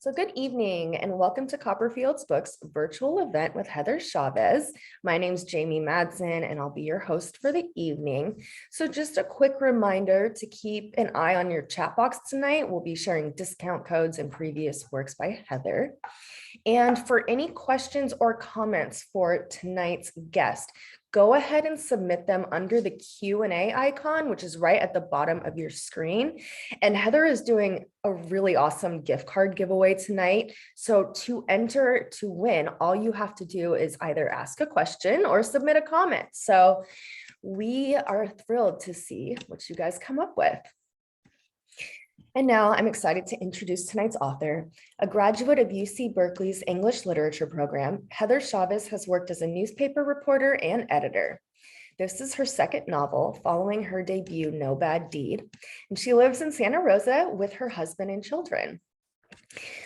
So good evening and welcome to Copperfield's Books virtual event with Heather Chavez. My name's Jamie Madsen and I'll be your host for the evening. So just a quick reminder to keep an eye on your chat box tonight. We'll be sharing discount codes and previous works by Heather. And for any questions or comments for tonight's guest, go ahead and submit them under the Q&A icon, which is right at the bottom of your screen. And Heather is doing a really awesome gift card giveaway tonight. So to enter to win, all you have to do is either ask a question or submit a comment. So we are thrilled to see what you guys come up with. And now I'm excited to introduce tonight's author. A graduate of UC Berkeley's English Literature program, Heather Chavez has worked as a newspaper reporter and editor. This is her second novel following her debut, No Bad Deed, and she lives in Santa Rosa with her husband and children.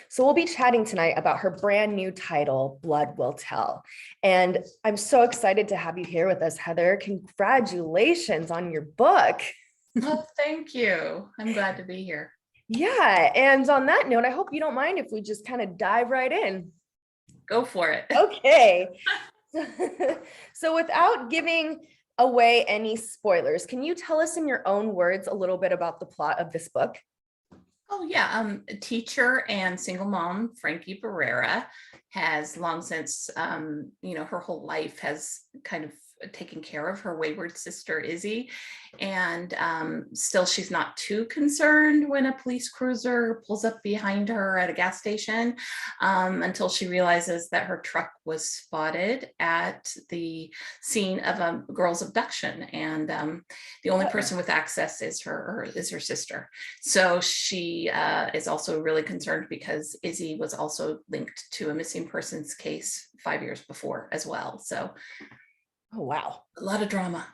So we'll be chatting tonight about her brand new title, Blood Will Tell. And I'm so excited to have you here with us, Heather. Congratulations on your book. Oh, thank you. I'm glad to be here. Yeah, and on that note, I hope you don't mind if we just kind of dive right in. Go for it. Okay. So without giving away any spoilers, can you tell us in your own words a little bit about the plot of this book? Oh yeah, a teacher and single mom, Frankie Barrera, has long since, her whole life has kind of taken care of her wayward sister, Izzy. And still she's not too concerned when a police cruiser pulls up behind her at a gas station until she realizes that her truck was spotted at the scene of a girl's abduction. And the only person with access is her sister. So she is also really concerned because Izzy was also linked to a missing persons case 5 years before as well. So Oh, wow. a lot of drama.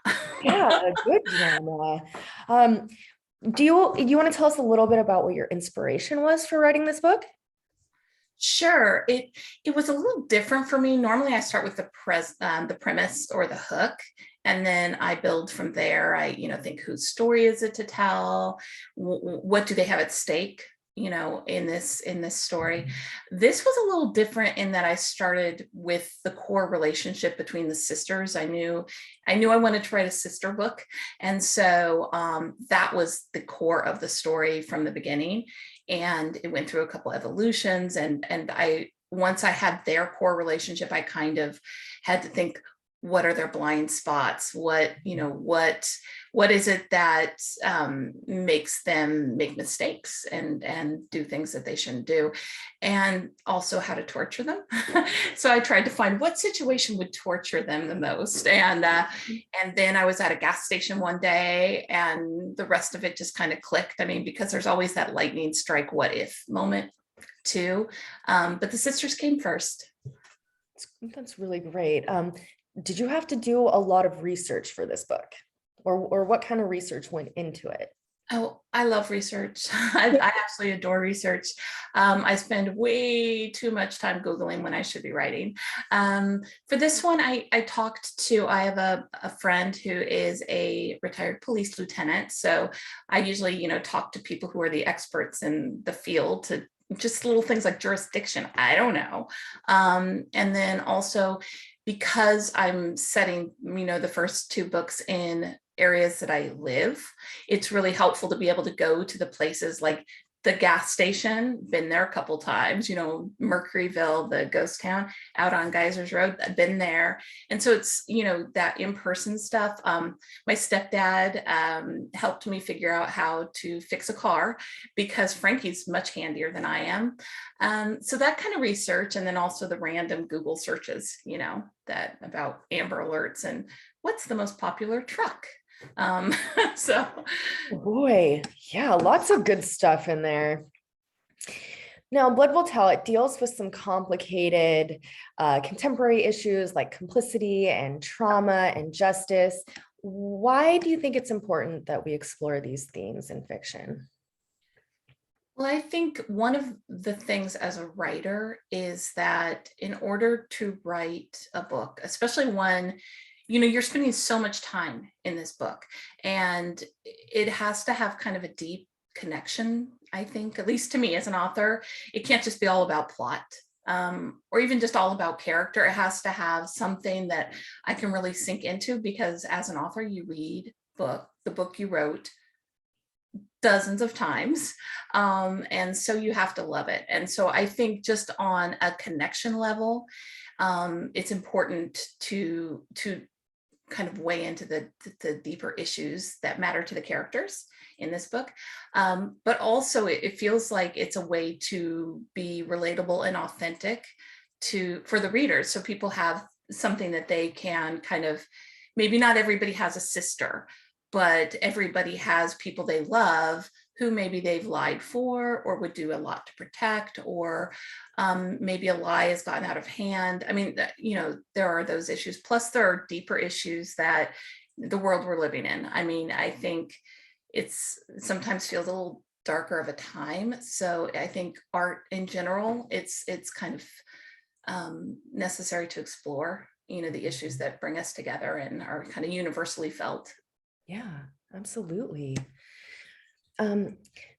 Yeah, good drama. Do you want to tell us a little bit about what your inspiration was for writing this book? Sure. It was a little different for me. Normally I start with the premise or the hook, and then I build from there. I think, whose story is it to tell? What do they have at stake? In this story. This was a little different in that I started with the core relationship between the sisters. I knew I wanted to write a sister book. And so that was the core of the story from the beginning. And it went through a couple evolutions. And once I had their core relationship, I kind of had to think, what are their blind spots? What is it that makes them make mistakes and do things that they shouldn't do, and also how to torture them. So I tried to find what situation would torture them the most. And then I was at a gas station one day and the rest of it just kind of clicked. I mean, because there's always that lightning strike what if moment too. But the sisters came first. That's really great. Did you have to do a lot of research for this book, or what kind of research went into it? Oh, I love research. I absolutely adore research. I spend way too much time Googling when I should be writing. For this one, I have a friend who is a retired police lieutenant. So I usually, talk to people who are the experts in the field to just little things like jurisdiction. I don't know. And then also, because I'm setting, the first two books in areas that I live, it's really helpful to be able to go to the places like the gas station, been there a couple times, Mercuryville, the ghost town out on Geysers Road, I've been there. And so it's, that in-person stuff. My stepdad helped me figure out how to fix a car because Frankie's much handier than I am. So that kind of research, and then also the random Google searches, that about Amber Alerts and what's the most popular truck. So Boy, yeah, lots of good stuff in there. Now, Blood Will Tell, it deals with some complicated contemporary issues like complicity and trauma and justice. Why do you think it's important that we explore these themes in fiction? Well, I think one of the things as a writer is that in order to write a book, especially one, you're spending so much time in this book, and it has to have kind of a deep connection, I think, at least to me as an author. It can't just be all about plot, or even just all about character. It has to have something that I can really sink into, because as an author, you read the book you wrote dozens of times, and so you have to love it. And so I think just on a connection level, it's important to kind of weigh into the deeper issues that matter to the characters in this book. But also it feels like it's a way to be relatable and authentic for the readers. So people have something that they can kind of, maybe not everybody has a sister, but everybody has people they love who maybe they've lied for or would do a lot to protect, or maybe a lie has gotten out of hand. I mean, there are those issues. Plus there are deeper issues that the world we're living in. I mean, I think it's sometimes feels a little darker of a time. So I think art in general, it's kind of necessary to explore, the issues that bring us together and are kind of universally felt. Yeah, absolutely.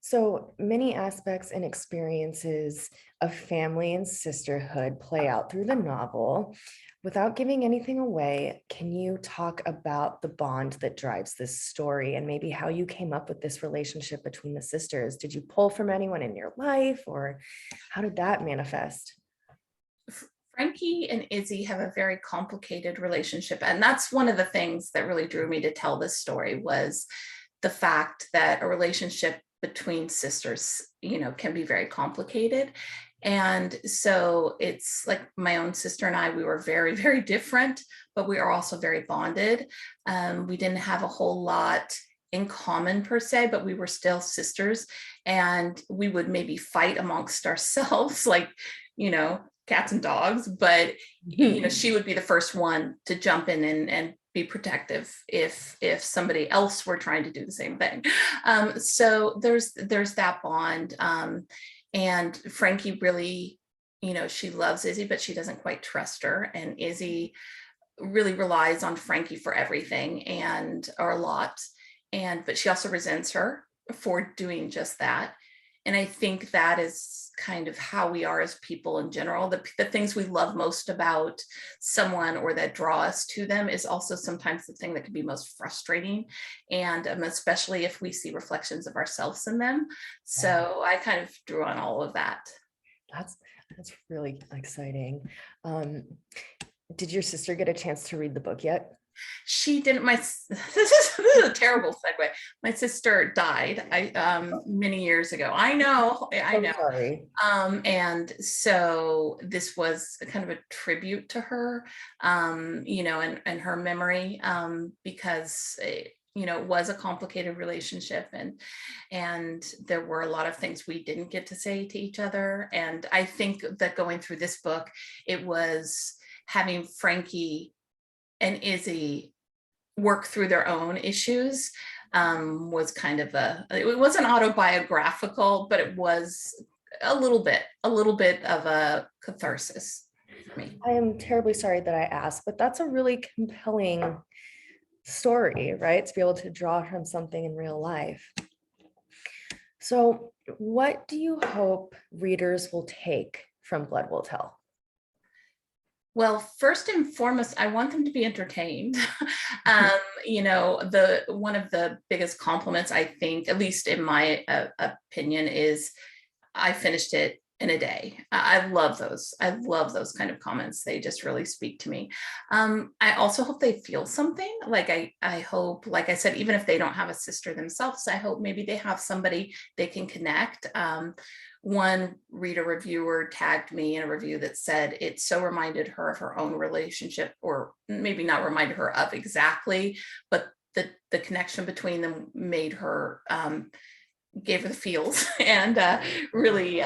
So many aspects and experiences of family and sisterhood play out through the novel. Without giving anything away, can you talk about the bond that drives this story and maybe how you came up with this relationship between the sisters? Did you pull from anyone in your life, or how did that manifest? Frankie and Izzy have a very complicated relationship. And that's one of the things that really drew me to tell this story, was the fact that a relationship between sisters, can be very complicated. And so it's like my own sister and I, we were very, very different, but we are also very bonded. We didn't have a whole lot in common per se, but we were still sisters, and we would maybe fight amongst ourselves, like, cats and dogs, but she would be the first one to jump in and be protective if somebody else were trying to do the same thing. So there's that bond. And Frankie really, she loves Izzy, but she doesn't quite trust her. And Izzy really relies on Frankie for everything, or a lot. But she also resents her for doing just that. And I think that is kind of how we are as people in general. The things we love most about someone or that draw us to them is also sometimes the thing that can be most frustrating. And especially if we see reflections of ourselves in them. So I kind of drew on all of that. That's really exciting. Did your sister get a chance to read the book yet? She didn't. This is a terrible segue. My sister died many years ago. I know. Sorry. And so this was kind of a tribute to her, and her memory, because it was a complicated relationship, and there were a lot of things we didn't get to say to each other. And I think that going through this book, it was having Frankie and Izzy work through their own issues, was kind of it wasn't autobiographical, but it was a little bit of a catharsis for me. I am terribly sorry that I asked, but that's a really compelling story, right? To be able to draw from something in real life. So what do you hope readers will take from Blood Will Tell? Well, first and foremost, I want them to be entertained. One of the biggest compliments, I think, at least in my opinion, is I finished it in a day. I love those. I love those kind of comments. They just really speak to me. I also hope they feel something. Like I hope, like I said, even if they don't have a sister themselves, I hope maybe they have somebody they can connect. One reader reviewer tagged me in a review that said it so reminded her of her own relationship, or maybe not reminded her of exactly, but the connection between them made her, gave her the feels, and really,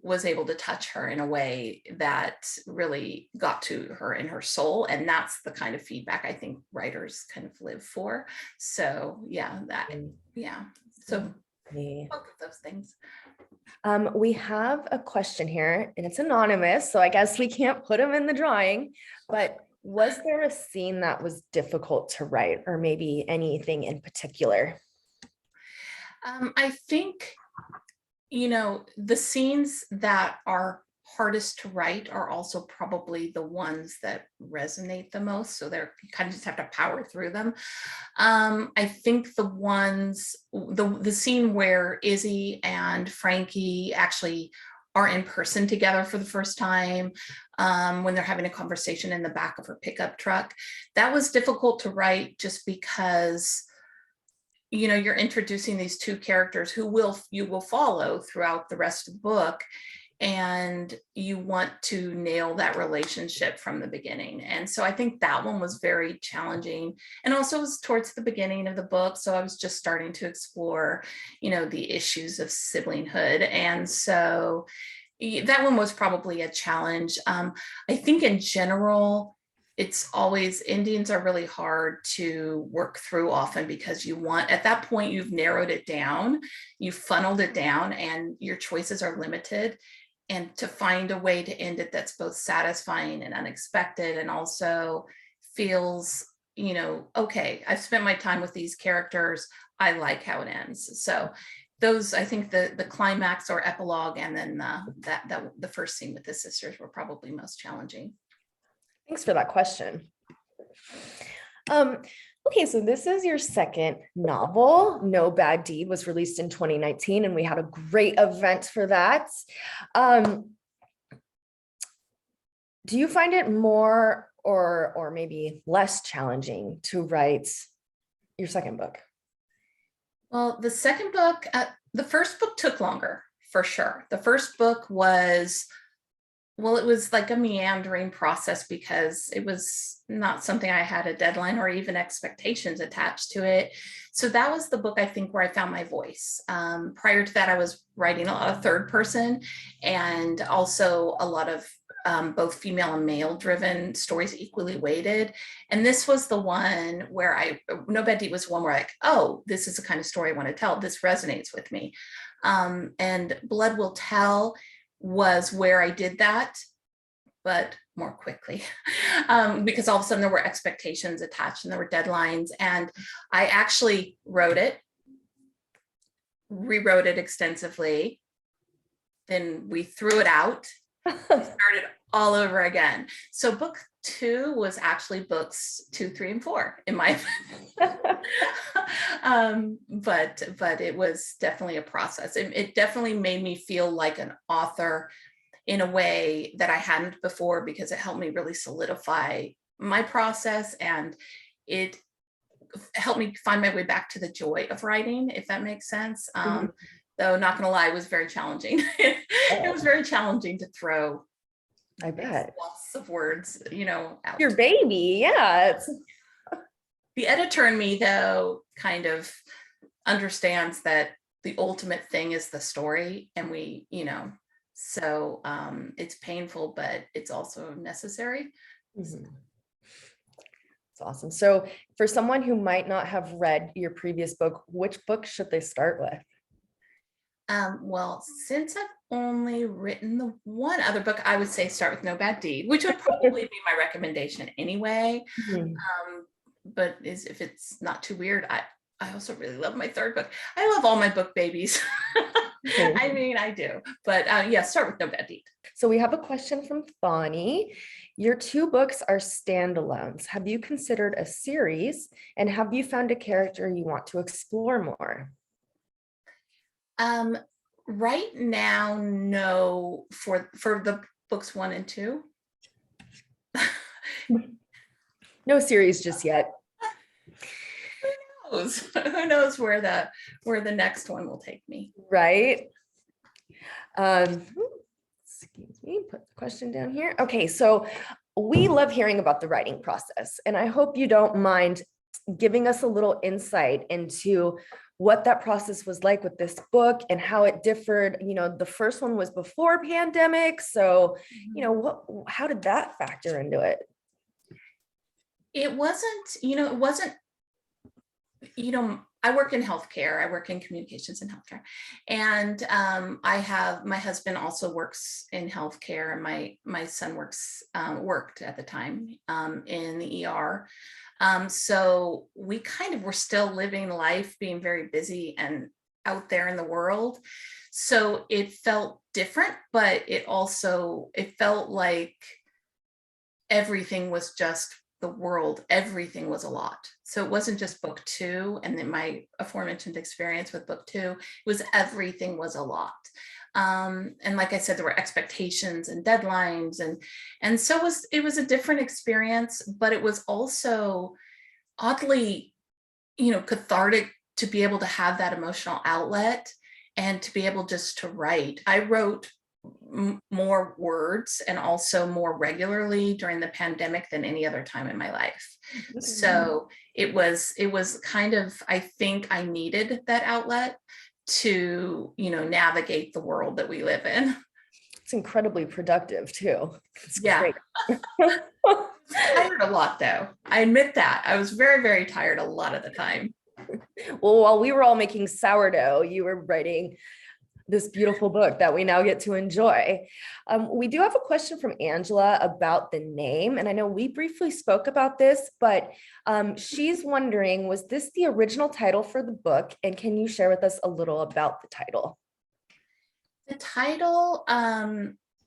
was able to touch her in a way that really got to her in her soul. And that's the kind of feedback I think writers kind of live for. So so both of those things. We have a question here, and it's anonymous, so I guess we can't put them in the drawing, but was there a scene that was difficult to write, or maybe anything in particular? I think, the scenes that are hardest to write are also probably the ones that resonate the most. So you kind of just have to power through them. I think the scene where Izzy and Frankie actually are in person together for the first time, when they're having a conversation in the back of her pickup truck, that was difficult to write just because you're introducing these two characters who you will follow throughout the rest of the book, and you want to nail that relationship from the beginning. And so I think that one was very challenging, and also it was towards the beginning of the book, so I was just starting to explore the issues of siblinghood, and so that one was probably a challenge. I think in general, it's always, Indians are really hard to work through often because at that point, you've narrowed it down, you've funneled it down, and your choices are limited. And to find a way to end it that's both satisfying and unexpected, and also feels, okay, I've spent my time with these characters, I like how it ends. So those, I think the climax or epilogue, and then the first scene with the sisters were probably most challenging. Thanks for that question. Okay, so this is your second novel. No Bad Deed was released in 2019, and we had a great event for that. Do you find it more or maybe less challenging to write your second book? Well, the second book, the first book took longer, for sure. The first book was, it was like a meandering process because it was not something I had a deadline or even expectations attached to it. So that was the book, I think, where I found my voice. Prior to that, I was writing a lot of third person, and also a lot of both female and male driven stories, equally weighted. And this was the one where No Bad Deed was one where oh, this is the kind of story I want to tell. This resonates with me. And Blood Will Tell was where I did that, but more quickly, because all of a sudden there were expectations attached and there were deadlines. And I actually rewrote it extensively. Then we threw it out, started all over again. So book 2 was actually books 2, 3, and 4 in my but it was definitely a process. It definitely made me feel like an author in a way that I hadn't before, because it helped me really solidify my process, and it helped me find my way back to the joy of writing, if that makes sense. Though not gonna lie, it was very challenging. It was very challenging to throw, I bet, lots of words, out. Your baby, yeah. The editor in me, though, kind of understands that the ultimate thing is the story, and so it's painful, but it's also necessary. Mm-hmm. That's awesome. So for someone who might not have read your previous book, which book should they start with? Well, since I've only written the one other book, I would say start with No Bad Deed, which would probably be my recommendation anyway. Mm-hmm. But if it's not too weird, I also really love my third book. I love all my book babies. I mean, I do. But yeah, start with No Bad Deed. So we have a question from Thani. Your 2 books are standalones. Have you considered a series, and have you found a character you want to explore more? Right now, no, for the books 1 and 2. No series just yet. Who knows where the next one will take me, right? Excuse me, put the question down here. Okay, so we love hearing about the writing process, and I hope you don't mind giving us a little insight into what that process was like with this book and how it differed. The first one was before pandemic, so how did that factor into it? It wasn't, I work in healthcare. I work in communications and healthcare. And my husband also works in healthcare, and my son worked at the time in the ER. So we kind of were still living life, being very busy, and out there in the world. So it felt different, but it felt like everything was just the world. Everything was a lot. So it wasn't just book 2 and then my aforementioned experience with book 2. It was everything was a lot. And like I said, there were expectations and deadlines, and so it was a different experience, but it was also oddly, cathartic to be able to have that emotional outlet and to be able just to write. I wrote more words and also more regularly during the pandemic than any other time in my life. So it was kind of, I think I needed that outlet to, navigate the world that we live in. It's incredibly productive too. It's Yeah. great. Tired a lot though. I admit that. I was very, very tired a lot of the time. Well, while we were all making sourdough, you were writing this beautiful book that we now get to enjoy. We do have a question from Angela about the name, and I know we briefly spoke about this, but she's wondering, was this the original title for the book? And can you share with us a little about the title? The title,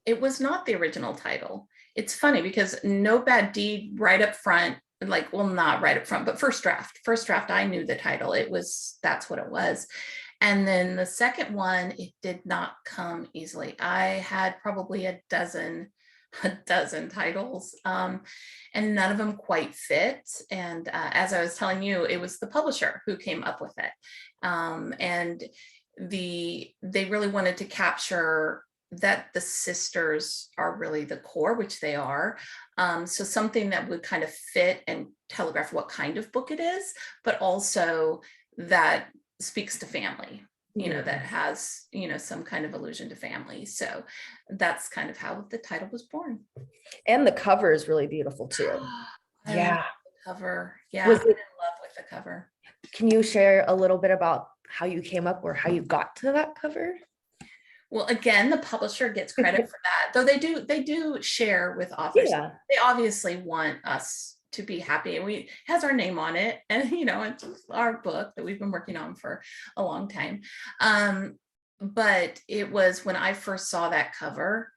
it was not the original title. It's funny because No Bad Deed right up front, like, well, not right up front, but first draft, I knew the title. That's what it was. And then the second one, it did not come easily. I had probably a dozen titles, and none of them quite fit. And as I was telling you, it was the publisher who came up with it. And they really wanted to capture that the sisters are really the core, which they are. So something that would kind of fit and telegraph what kind of book it is, but also that speaks to family, that has, some kind of allusion to family. So that's kind of how the title was born. And the cover is really beautiful too. I Yeah. love the cover. Yeah, Was I'm in it, love with the cover. can you share a little bit about how you came up or how you got to that cover? Well, again, the publisher gets credit for that, though they do share with authors. Yeah. They obviously want us to be happy, and it has our name on it, and it's our book that we've been working on for a long time. But it was when I first saw that cover,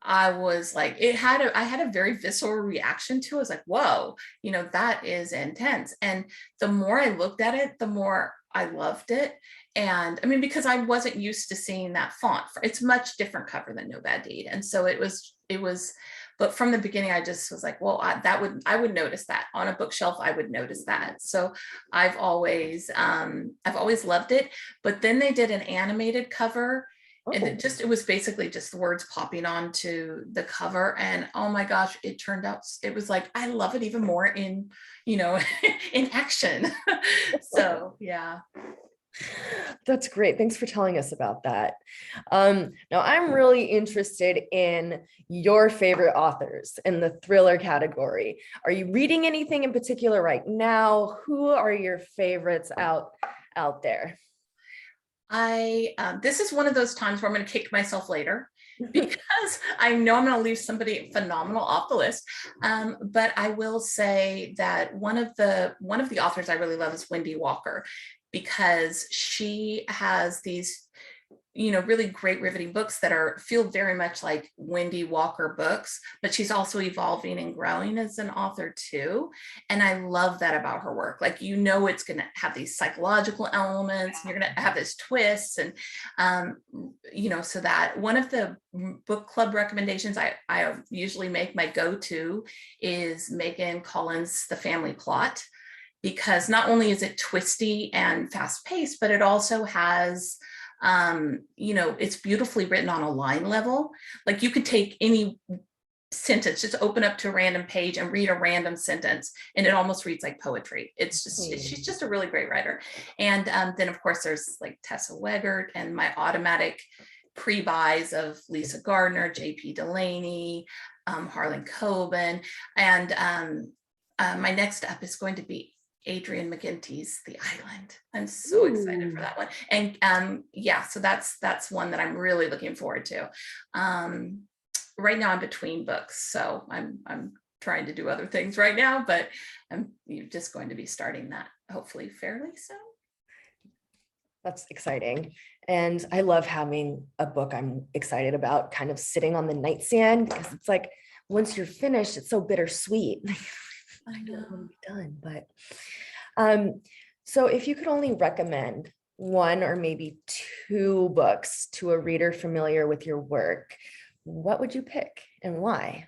I was like, I had a very visceral reaction to it. I was like, whoa, that is intense. And the more I looked at it, the more I loved it. And I mean, because I wasn't used to seeing that font. It's much different cover than No Bad Deed. And so it was, but from the beginning, I just was like, well, I would notice that on a bookshelf. I would notice that. So I've always loved it. But then they did an animated cover. And it was basically just the words popping onto the cover. And oh my gosh, it turned out, it was like, I love it even more in, in action. So, yeah. That's great. Thanks for telling us about that. Now I'm really interested in your favorite authors in the thriller category. Are you reading anything in particular right now? Who are your favorites out there? This is one of those times where I'm going to kick myself later because I know I'm going to leave somebody phenomenal off the list. But I will say that one of the authors I really love is Wendy Walker, because she has these, really great riveting books that feel very much like Wendy Walker books, but she's also evolving and growing as an author too. And I love that about her work. Like, it's going to have these psychological elements, and you're going to have this twist. And, so that one of the book club recommendations I usually make, my go-to, is Megan Collins' The Family Plot, because not only is it twisty and fast paced, but it also has, it's beautifully written on a line level. Like, you could take any sentence, just open up to a random page and read a random sentence, and it almost reads like poetry. She's just a really great writer. And then of course there's like Tessa Weggert and my automatic pre-buys of Lisa Gardner, J.P. Delaney, Harlan Coben. And my next up is going to be Adrian McGinty's The Island. I'm so excited for that one. And so that's one that I'm really looking forward to. Right now I'm between books, so I'm trying to do other things right now, but I'm just going to be starting that hopefully fairly soon. That's exciting. And I love having a book I'm excited about kind of sitting on the nightstand, because it's like, once you're finished, it's so bittersweet. I don't want to know. be done, but so if you could only recommend one or maybe two books to a reader familiar with your work, what would you pick and why?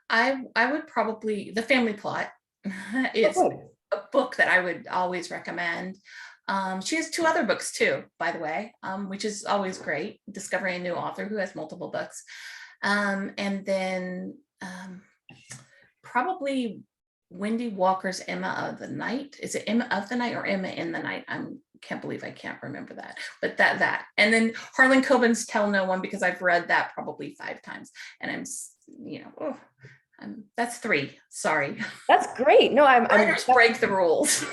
I would probably, The Family Plot is Okay. a book that I would always recommend. She has two other books too, by the way, which is always great, discovering a new author who has multiple books. And then probably Wendy Walker's Emma of the Night. Is it Emma of the Night or Emma in the Night? I can't believe I can't remember that, but that. And then Harlan Coben's Tell No One, because I've read that probably 5 times, and that's 3. Sorry. That's great. No, I'm Writers break the rules.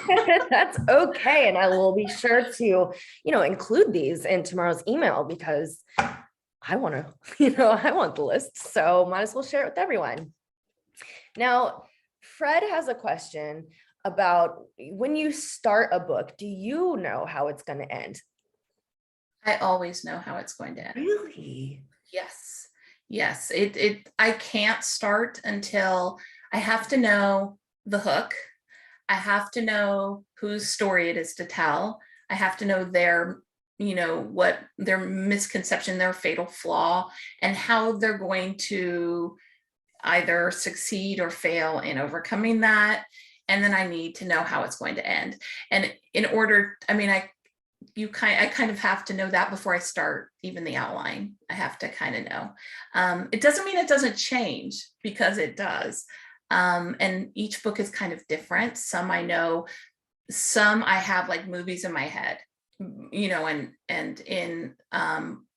that's okay. And I will be sure to, include these in tomorrow's email, because I want to, I want the list. So might as well share it with everyone. Now, Fred has a question about, when you start a book, do you know how it's going to end? I always know how it's going to end. Really? Yes. Yes. I can't start until I have to know the hook. I have to know whose story it is to tell. I have to know their, what their misconception, their fatal flaw, and how they're going to either succeed or fail in overcoming that. And then I need to know how it's going to end. And in order, I kind of have to know that before I start even the outline. I have to kind of know. It doesn't mean it doesn't change, because it does. And each book is kind of different. Some I know, some I have like movies in my head, and in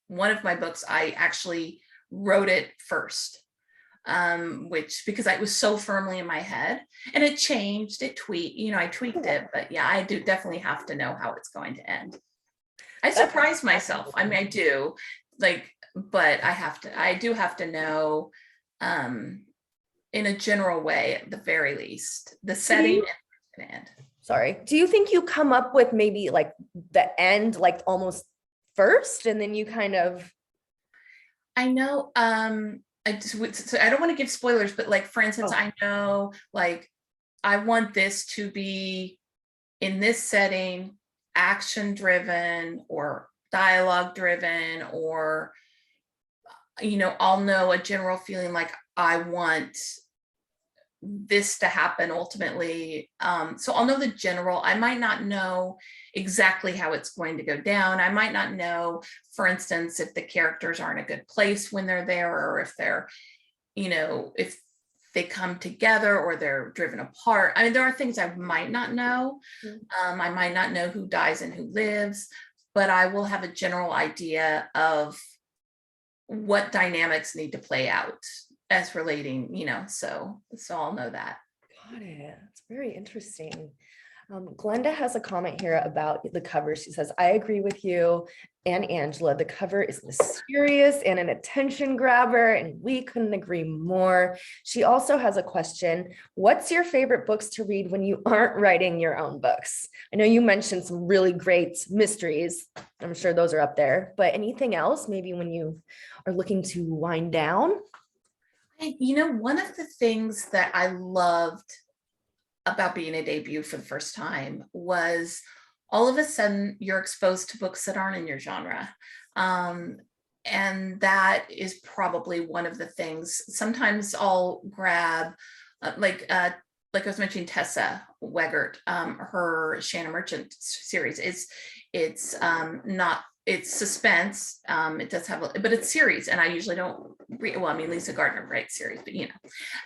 one of my books, I actually wrote it first, which, because I was so firmly in my head, and it changed, I tweaked it, but yeah, I do definitely have to know how it's going to end. I surprise myself. I do, but I do have to know, in a general way, at the very least, the setting and end. Sorry. Do you think you come up with maybe like the end, like almost first, and then you kind of... I know, so I don't want to give spoilers, but like, for instance, I know, like, I want this to be in this setting, action driven or dialogue driven, or, I'll know a general feeling like I want this to happen ultimately. So I'll know the general. I might not know exactly how it's going to go down. I might not know, for instance, if the characters are in a good place when they're there, or if they're, if they come together or they're driven apart. There are things I might not know. I might not know who dies and who lives, but I will have a general idea of what dynamics need to play out as relating, so I'll know that. Got it. It's very interesting. Glenda has a comment here about the cover. She says, I agree with you and Angela. The cover is mysterious and an attention grabber, and we couldn't agree more. She also has a question. What's your favorite books to read when you aren't writing your own books? I know you mentioned some really great mysteries. I'm sure those are up there, but anything else, maybe when you are looking to wind down? One of the things that I loved about being a debut for the first time was, all of a sudden you're exposed to books that aren't in your genre. And that is probably one of the things. Sometimes I'll grab, like I was mentioning, Tessa Weggert, her Shannon Merchant series it's not, it's suspense. It does have, but it's series, and I usually don't read. Well, Lisa Gardner writes series, but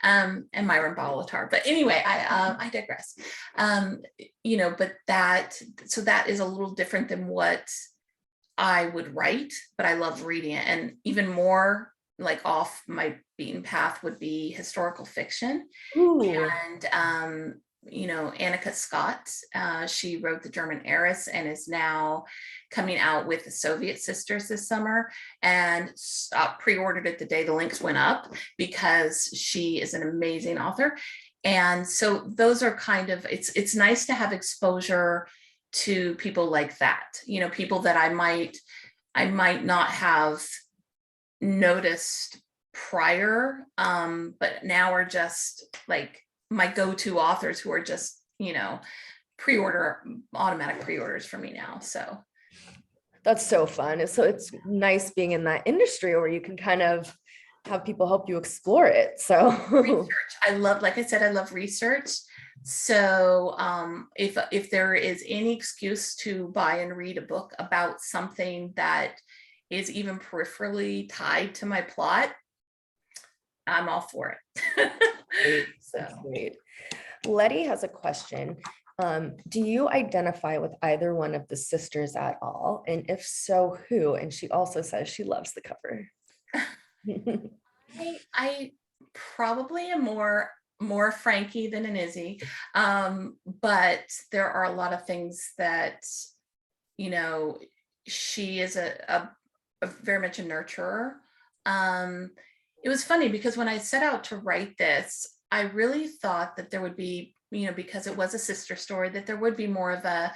and Myron Bolitar. But anyway, I digress. But that is a little different than what I would write, but I love reading it. And even more like off my beaten path would be historical fiction. Ooh. And Annika Scott, she wrote The German Heiress and is now coming out with The Soviet Sisters this summer, and pre-ordered it the day the links went up, because she is an amazing author. And so those are kind of, it's nice to have exposure to people like that, people that I might not have noticed prior, but now are just like my go-to authors who are just, automatic pre-orders for me now. So That's so fun. So it's nice being in that industry where you can kind of have people help you explore it. So research. Like I said, I love research. So if there is any excuse to buy and read a book about something that is even peripherally tied to my plot, I'm all for it. great. That's great. Letty has a question. Do you identify with either one of the sisters at all? And if so, who? And she also says she loves the cover. I probably am more Frankie than an Izzy, but there are a lot of things that she is a very much a nurturer. It was funny because when I set out to write this, I really thought that there would be, because it was a sister story, that there would be more of a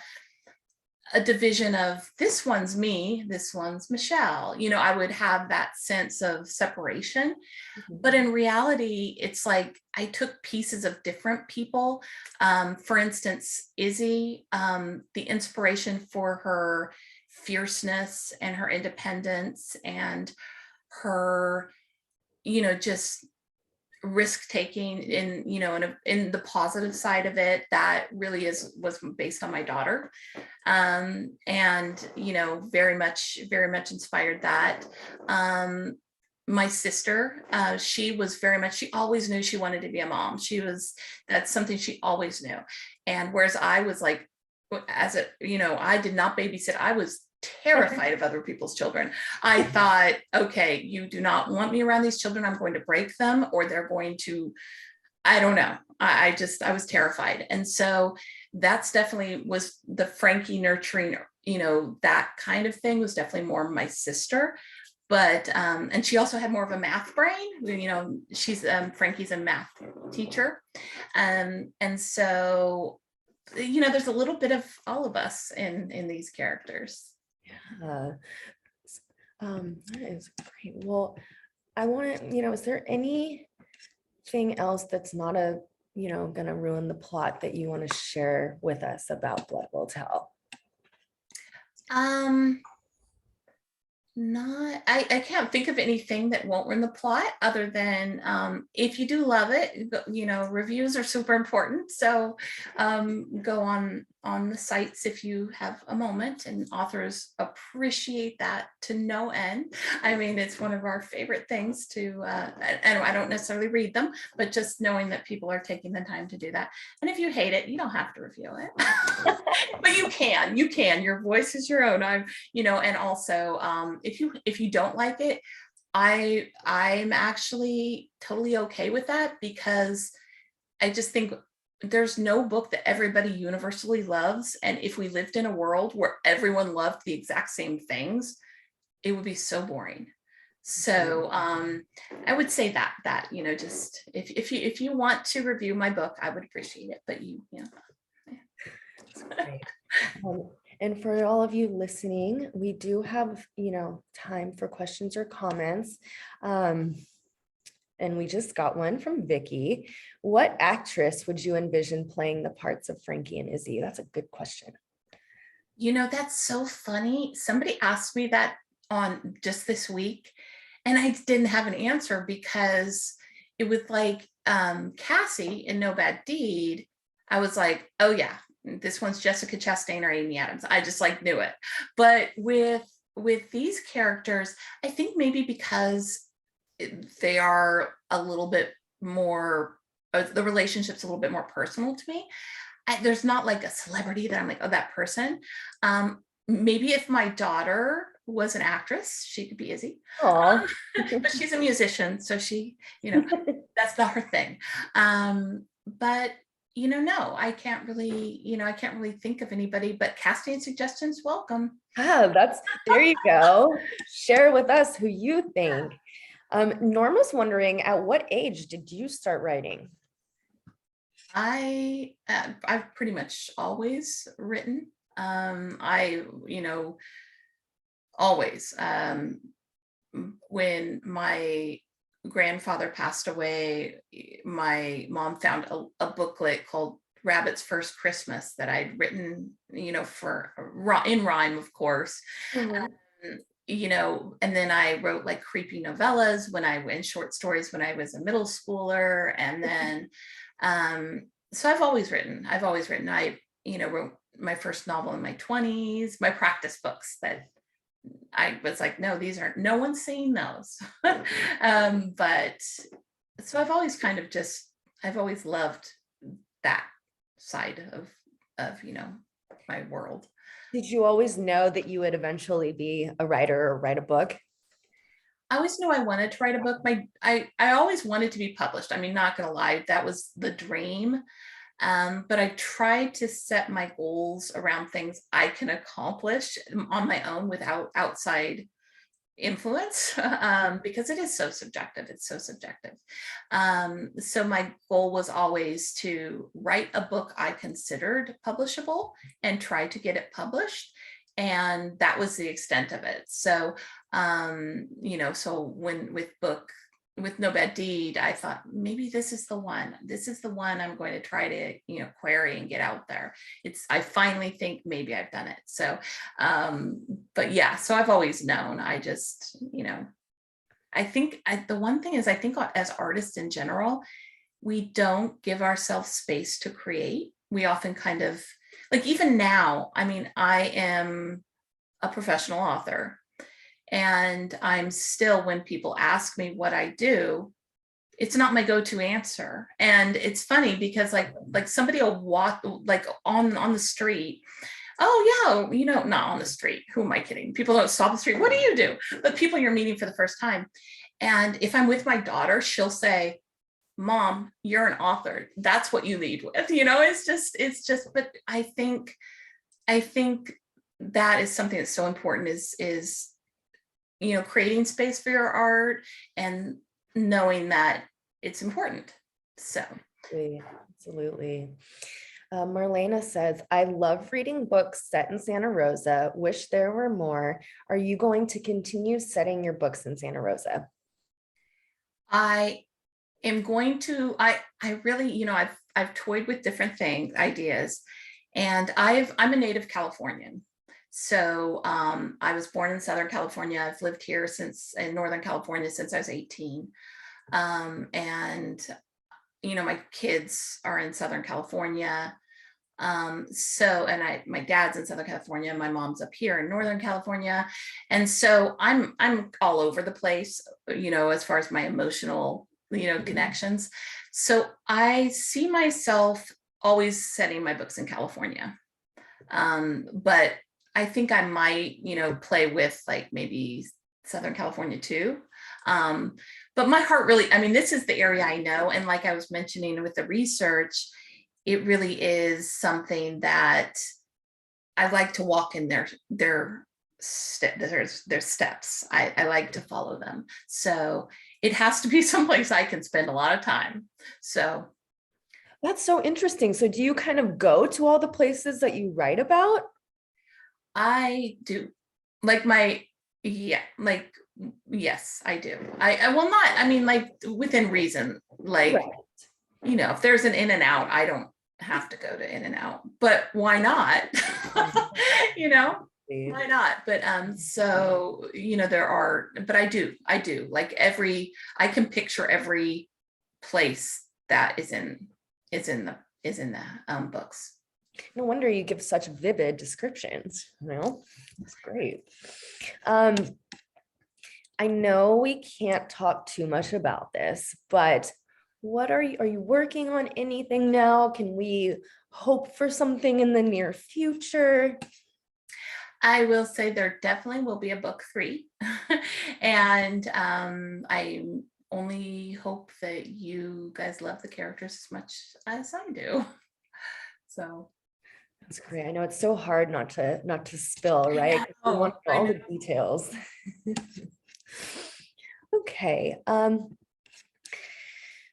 division of this one's me, this one's Michelle. I would have that sense of separation. But in reality, it's like I took pieces of different people. For instance, Izzy, the inspiration for her fierceness and her independence and her, just risk taking in the positive side of it, that really was based on my daughter, and very much inspired that. My sister, she was very much, she always knew she wanted to be a mom. That's something she always knew. And whereas I was like, I did not babysit. I was terrified of other people's children. I thought, okay, you do not want me around these children. I'm going to break them, or they're going to, I don't know. I was terrified. And so that's definitely was the Frankie nurturing, that kind of thing was definitely more my sister. But, and she also had more of a math brain, she's, Frankie's a math teacher. And so, there's a little bit of all of us in these characters. That is great. Well, I want to, is there anything else that's not gonna ruin the plot that you want to share with us about Blood Will Tell? I can't think of anything that won't ruin the plot, other than if you do love it, reviews are super important. So go on the sites if you have a moment, and authors appreciate that to no end. I mean, it's one of our favorite things to, and I don't necessarily read them, but just knowing that people are taking the time to do that. And if you hate it, you don't have to review it. But you can, your voice is your own. And also if you don't like it, I'm actually totally okay with that, because I just think there's no book that everybody universally loves. And if we lived in a world where everyone loved the exact same things, it would be so boring. So I would say that just if you want to review my book, I would appreciate it. But Great. And for all of you listening, we do have, time for questions or comments. And we just got one from Vicky. What actress would you envision playing the parts of Frankie and Izzy? That's a good question. That's so funny. Somebody asked me that on just this week, and I didn't have an answer, because it was like Cassie in No Bad Deed. I was like, oh yeah, this one's Jessica Chastain or Amy Adams. I just knew it. But with these characters, I think maybe because they are a little bit more, the relationship's a little bit more personal to me. There's not like a celebrity that I'm like, oh, that person. Maybe if my daughter was an actress, she could be Izzy. But she's a musician, so she, that's not her thing. But no, I can't really think of anybody, but casting suggestions, welcome. There you go. Share with us who you think. Norma's wondering, at what age did you start writing? I've pretty much always written. I, always, when my grandfather passed away, my mom found a booklet called Rabbit's First Christmas that I'd written, for in rhyme, of course. Mhm. And then I wrote like creepy novellas and short stories when I was a middle schooler. And then, so I've always written. I, wrote my first novel in my 20s, my practice books that I was like, no, no one's seeing those. But so I've always I've always loved that side of my world. Did you always know that you would eventually be a writer or write a book? I always knew I wanted to write a book. I always wanted to be published. I mean, not gonna lie, that was the dream. But I tried to set my goals around things I can accomplish on my own without outside influence, because it is so subjective. It's so subjective. So my goal was always to write a book I considered publishable and try to get it published. And that was the extent of it. So, so when with No Bad Deed, I thought maybe this is the one. This is the one I'm going to try to, query and get out there. I finally think maybe I've done it. So, but yeah, so I've always known. I just, I think the one thing is, I think as artists in general, we don't give ourselves space to create. We often kind of, like, even now, I mean, I am a professional author. And I'm still, when people ask me what I do, it's not my go-to answer. And it's funny because like somebody will walk like on the street. Oh yeah, not on the street. Who am I kidding? People don't stop the street. What do you do? But people you're meeting for the first time. And if I'm with my daughter, she'll say, Mom, you're an author. That's what you lead with. It's just, but I think that is something that's so important is creating space for your art and knowing that it's important. So Absolutely. Marlena says, I love reading books set in Santa Rosa. Wish there were more. Are you going to continue setting your books in Santa Rosa? I am going to, I really, I've toyed with different ideas, and I'm a native Californian. So I was born in Southern California. I've lived here in Northern California since I was 18. And, my kids are in Southern California. My dad's in Southern California. My mom's up here in Northern California. And so I'm all over the place, as far as my emotional, connections. So I see myself always setting my books in California. But I think I might, play with like maybe Southern California too. But my heart really, I mean, this is the area I know. And like I was mentioning with the research, it really is something that I like to walk in their steps. I like to follow them. So it has to be someplace I can spend a lot of time. So that's so interesting. So do you kind of go to all the places that you write about? I do. Yes, I do. I will not, I mean, like within reason, like, Right. If there's an In and Out, I don't have to go to In and Out, but why not? Why not? But so but I do like I can picture every place that is in the books. No wonder you give such vivid descriptions. That's great. I know we can't talk too much about this, but are you working on anything now? Can we hope for something in the near future? I will say there definitely will be a book 3. And I only hope that you guys love the characters as much as I do. So that's great. I know it's so hard not to spill, right? We want all the details. Okay.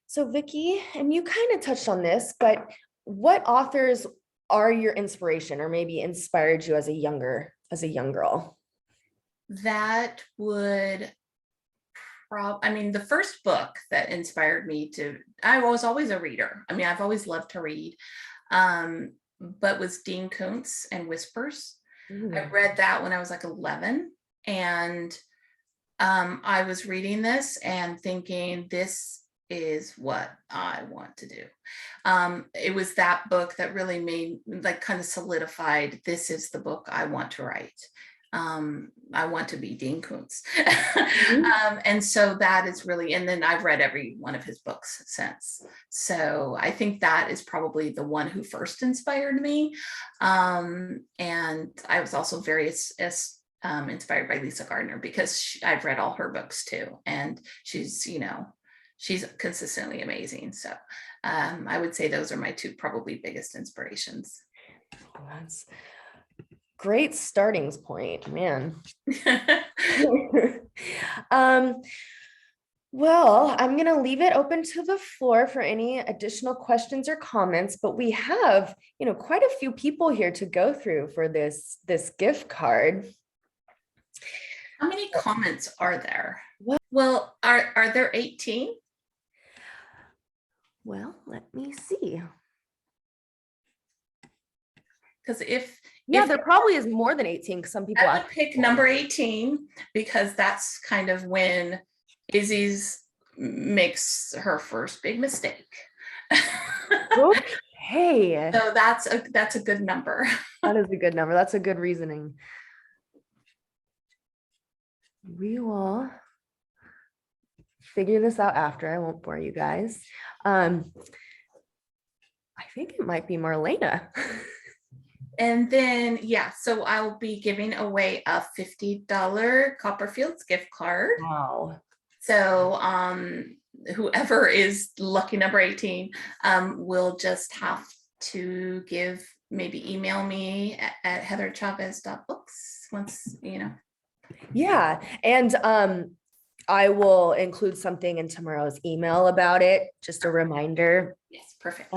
So Vicky, and you kind of touched on this, but what authors are your inspiration or maybe inspired you as a young girl? That would I mean, the first book that inspired me I was always a reader. I mean, I've always loved to read, but was Dean Koontz and Whispers. I read that when I was like 11, and I was reading this and thinking, this is what I want to do. It was that book that really made, like, kind of solidified, this is the book I want to write. I want to be Dean Koontz. And so that is really, and then I've read every one of his books since. So I think that is probably the one who first inspired me. And I was also very inspired by Lisa Gardner, because I've read all her books too. And she's consistently amazing. So I would say those are my two probably biggest inspirations. That's great starting point, man. Well, I'm going to leave it open to the floor for any additional questions or comments, but we have, quite a few people here to go through for this gift card. How many comments are there? Well, are there 18? Well, let me see. Because if there probably is more than 18, because some people I would pick number 18, because that's kind of when Izzy's makes her first big mistake. Okay. So that's a good number. That is a good number. That's a good reasoning. We will figure this out after. I won't bore you guys. I think it might be Marlena. And then, so I'll be giving away a $50 Copperfield's gift card. Wow. So whoever is lucky number 18 will just have to maybe email me at heatherchavez.books once, Yeah. And I will include something in tomorrow's email about it. Just a reminder. Yes, perfect.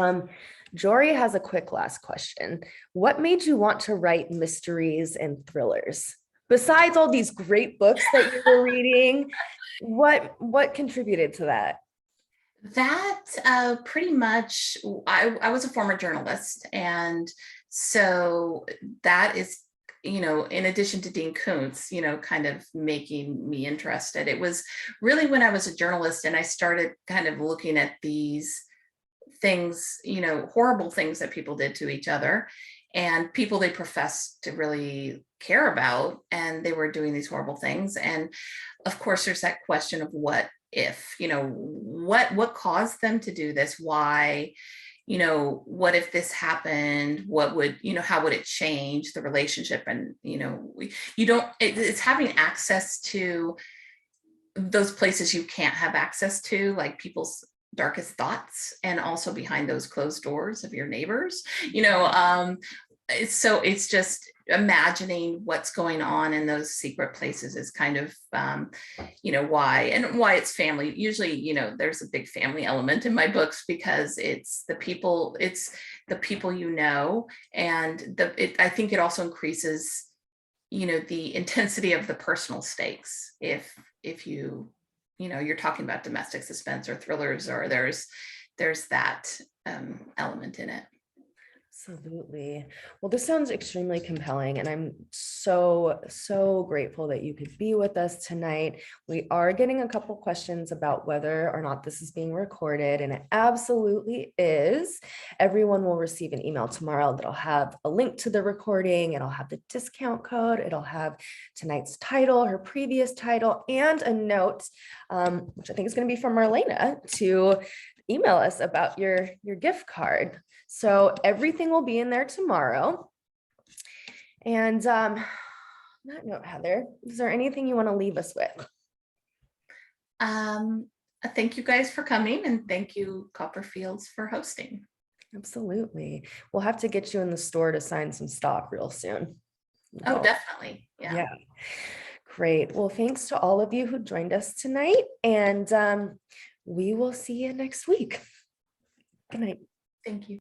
Jory has a quick last question. What made you want to write mysteries and thrillers? Besides all these great books that you were reading, what contributed to that? That pretty much, I was a former journalist. And so that is, in addition to Dean Koontz, kind of making me interested. It was really when I was a journalist and I started kind of looking at these things, horrible things that people did to each other and people they professed to really care about, and they were doing these horrible things. And of course, there's that question of what if, what caused them to do this? Why? What if this happened? What would, how would it change the relationship? And, it's having access to those places you can't have access to, like people's darkest thoughts, and also behind those closed doors of your neighbors, so it's just imagining what's going on in those secret places is kind of, why it's family. Usually, there's a big family element in my books because it's the people, and I think it also increases, the intensity of the personal stakes. If you're talking about domestic suspense or thrillers, or there's that element in it. Absolutely. Well, this sounds extremely compelling, and I'm so grateful that you could be with us tonight. We are getting a couple questions about whether or not this is being recorded, and it absolutely is. Everyone will receive an email tomorrow that'll have a link to the recording. It'll have the discount code. It'll have tonight's title, her previous title, and a note, which I think is going to be from Marlena, to email us about your gift card. So everything will be in there tomorrow. And on that note, Heather, is there anything you want to leave us with? Thank you guys for coming, and thank you, Copperfields, for hosting. Absolutely. We'll have to get you in the store to sign some stock real soon. Oh, definitely. Yeah. Great. Well, thanks to all of you who joined us tonight, and we will see you next week. Good night. Thank you.